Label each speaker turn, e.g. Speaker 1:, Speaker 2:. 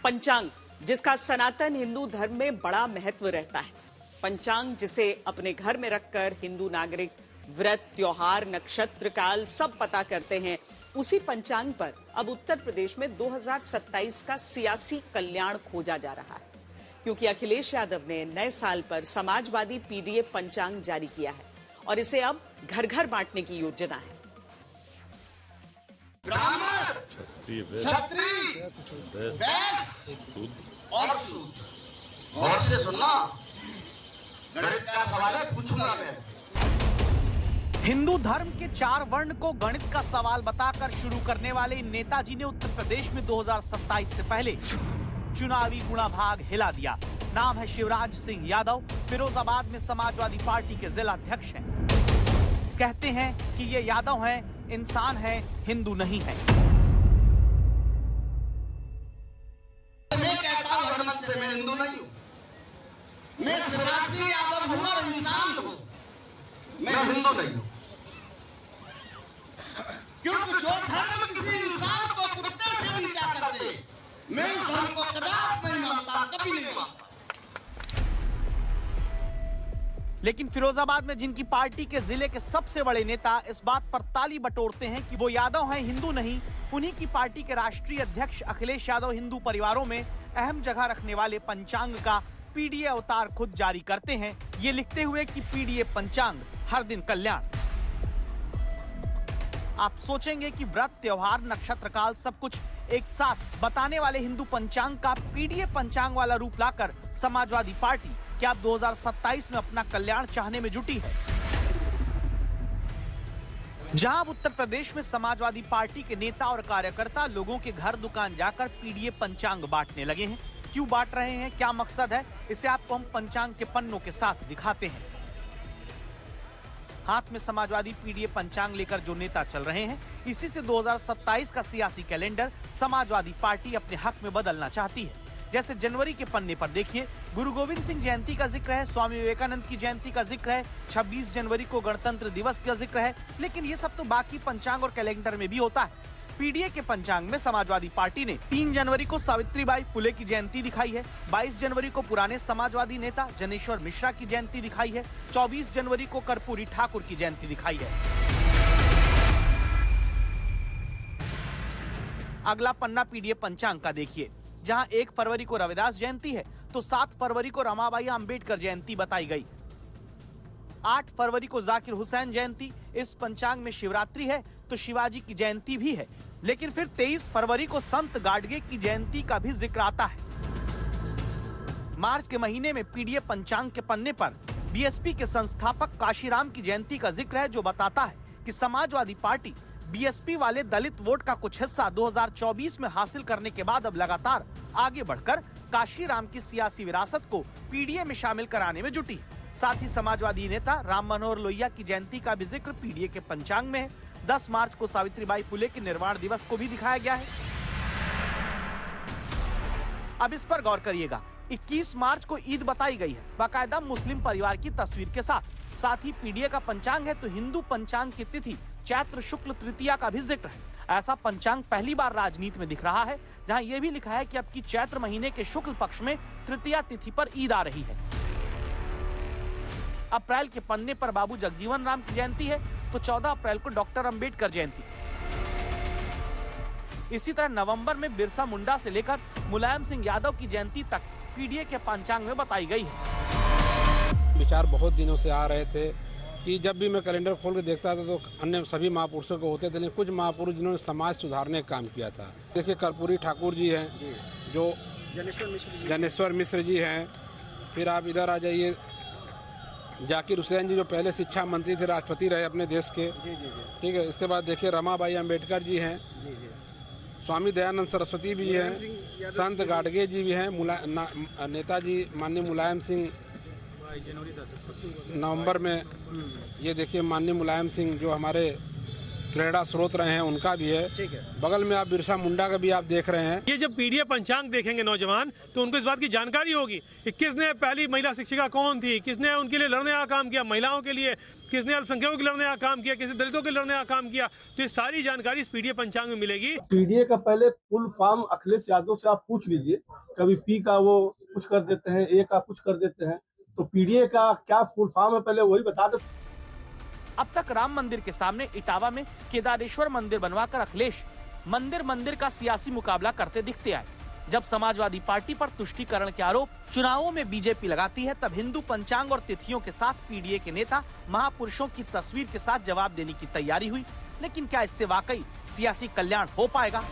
Speaker 1: पंचांग, जिसका सनातन हिंदू धर्म में बड़ा महत्व रहता है। पंचांग जिसे अपने घर में रखकर हिंदू नागरिक व्रत, त्योहार, नक्षत्र, काल सब पता करते हैं, उसी पंचांग पर अब उत्तर प्रदेश में 2027 का सियासी कल्याण खोजा जा रहा है, क्योंकि अखिलेश यादव ने नए साल पर समाजवादी पीडीए पंचांग जारी किया है और इसे अब घर घर बांटने की योजना है।
Speaker 2: ब्राह्मण, क्षत्रिय, वैश्य और शूद्र। गौर से सुनना, गणित का सवाल है, पूछूंगा मैं।
Speaker 3: हिंदू धर्म के 4 वर्ण को गणित का सवाल बताकर शुरू करने वाले नेताजी ने उत्तर प्रदेश में 2027 से पहले चुनावी गुणाभाग हिला दिया। नाम है शिवराज सिंह यादव, फिरोजाबाद में समाजवादी पार्टी के जिला अध्यक्ष हैं। कहते हैं कि ये यादव हैं, इंसान हैं, हिंदू नहीं हैं।
Speaker 2: मैं कहता हूं हरमत से, मैं हिंदू नहीं हूं, मैं शिवराज सिंह यादव हूं और इंसान हूं, मैं हिंदू नहीं हूं। क्योंकि जो धर्म किसी इंसान को कुत्ते से नीचा कर दे, मैं उस धर्म को कदापि नहीं मानता, कभी नहीं मानता।
Speaker 3: लेकिन फिरोजाबाद में जिनकी पार्टी के जिले के सबसे बड़े नेता इस बात पर ताली बटोरते हैं कि वो यादव हैं, हिंदू नहीं, उन्हीं की पार्टी के राष्ट्रीय अध्यक्ष अखिलेश यादव हिंदू परिवारों में अहम जगह रखने वाले पंचांग का पीडीए अवतार खुद जारी करते हैं, ये लिखते हुए कि पीडीए पंचांग हर दिन कल्याण। आप सोचेंगे कि व्रत, त्योहार, नक्षत्र, काल सब कुछ एक साथ बताने वाले हिंदू पंचांग का पीडीए पंचांग वाला रूप लाकर समाजवादी पार्टी क्या 2027 में अपना कल्याण चाहने में जुटी है। जहां उत्तर प्रदेश में समाजवादी पार्टी के नेता और कार्यकर्ता लोगों के घर दुकान जाकर पीडीए पंचांग बांटने लगे हैं। क्यों बांट रहे हैं, क्या मकसद है, इसे आपको हम पंचांग के पन्नों के साथ दिखाते हैं। हाथ में समाजवादी पीडीए पंचांग लेकर जो नेता चल रहे हैं, इसी से 2027 का सियासी कैलेंडर समाजवादी पार्टी अपने हक में बदलना चाहती है। जैसे जनवरी के पन्ने पर देखिए, गुरु गोविंद सिंह जयंती का जिक्र है, स्वामी विवेकानंद की जयंती का जिक्र है, 26 जनवरी को गणतंत्र दिवस का जिक्र है, लेकिन ये सब तो बाकी पंचांग और कैलेंडर में भी होता है। पीडीए के पंचांग में समाजवादी पार्टी ने 3 जनवरी को सावित्रीबाई फुले की जयंती दिखाई है, 22 जनवरी को पुराने समाजवादी नेता जनेश्वर मिश्रा की जयंती दिखाई है, 24 जनवरी को कर्पूरी ठाकुर की जयंती दिखाई है। अगला पन्ना पीडीए पंचांग का देखिए, जहां 1 फरवरी को रविदास जयंती है तो 7 फरवरी को रमाबाई अम्बेडकर जयंती बताई गई। 8 फरवरी को जाकिर हुसैन जयंती, इस पंचांग में शिवरात्रि है तो शिवाजी की जयंती भी है। लेकिन फिर 23 फरवरी को संत गाडगे की जयंती का भी जिक्र आता है। मार्च के महीने में पीडीए पंचांग के पन्ने पर बीएसपी के संस्थापक काशीराम की जयंती का जिक्र है, जो बताता है कि समाजवादी पार्टी बीएसपी वाले दलित वोट का कुछ हिस्सा 2024 में हासिल करने के बाद अब लगातार आगे बढ़कर काशीराम की सियासी विरासत को पीडीए में शामिल कराने में जुटी है। साथ ही समाजवादी नेता राम मनोहर लोहिया की जयंती का भी जिक्र पीडीए के पंचांग में है। 10 मार्च को सावित्रीबाई फुले के निर्वाण दिवस को भी दिखाया गया है। अब इस पर गौर करिएगा, 21 मार्च को ईद बताई गई है, बाकायदा मुस्लिम परिवार की तस्वीर के साथ। साथ ही पीडीए का पंचांग है तो हिंदू पंचांग की तिथि चैत्र शुक्ल तृतीया का भी जिक्र है। ऐसा पंचांग पहली बार राजनीति में दिख रहा है, जहां यह भी लिखा है कि अब की चैत्र महीने के शुक्ल पक्ष में तृतीया तिथि पर ईद आ रही है। अप्रैल के पन्ने पर बाबू जगजीवन राम की जयंती है तो 14 अप्रैल को डॉक्टर अंबेडकर जयंती। इसी तरह नवंबर में बिरसा मुंडा से लेकर मुलायम सिंह यादव की जयंती तक पीडीए के पंचांग में बताई गई है।
Speaker 4: विचार बहुत दिनों से आ रहे थे कि जब भी मैं कैलेंडर खोल के देखता था तो अन्य सभी महापुरुषों को होते थे, लेकिन कुछ महापुरुष जिन्होंने समाज सुधारने का काम किया था। देखिए कर्पूरी ठाकुर जी हैं, जो जनेश्वर मिश्र जी हैं, फिर आप इधर आ जाइए जाकिर हुसैन जी जो पहले शिक्षा मंत्री थे, राष्ट्रपति रहे अपने देश के, ठीक है। इसके बाद देखिए रमाबाई अम्बेडकर जी हैं, स्वामी दयानंद सरस्वती भी हैं, संत गाडगे जी भी हैं, नेताजी माननीय मुलायम सिंह नवंबर में, ये देखिए माननीय मुलायम सिंह जो हमारे प्रेरणा स्रोत रहे हैं उनका भी है।
Speaker 5: ठीक है।
Speaker 4: बगल में आप बिरसा मुंडा का भी आप देख रहे हैं।
Speaker 6: ये जब पीडीए पंचांग देखेंगे नौजवान तो उनको इस बात की जानकारी होगी कि किसने पहली महिला शिक्षिका कौन थी, किसने उनके लिए लड़ने का काम किया, महिलाओं के लिए, किसने अल्पसंख्यकों के लड़ने का काम किया, किसने दलितों के लड़ने का काम किया। तो ये सारी जानकारी इस पीडीए पंचांग में मिलेगी।
Speaker 7: पीडीए का पहले फुल फॉर्म अखिलेश यादव से आप पूछ लीजिए, कभी पी का वो कुछ कर देते हैं, ए का कुछ कर देते हैं, तो पीडीए का क्या फुल फॉर्म है पहले वही बता दो।
Speaker 3: अब तक राम मंदिर के सामने इटावा में केदारेश्वर मंदिर बनवाकर अखिलेश मंदिर का सियासी मुकाबला करते दिखते आए। जब समाजवादी पार्टी पर तुष्टीकरण के आरोप चुनावों में बीजेपी लगाती है, तब हिंदू पंचांग और तिथियों के साथ पीडीए के नेता महापुरुषों की तस्वीर के साथ जवाब देने की तैयारी हुई। लेकिन क्या इससे वाकई सियासी कल्याण हो पाएगा?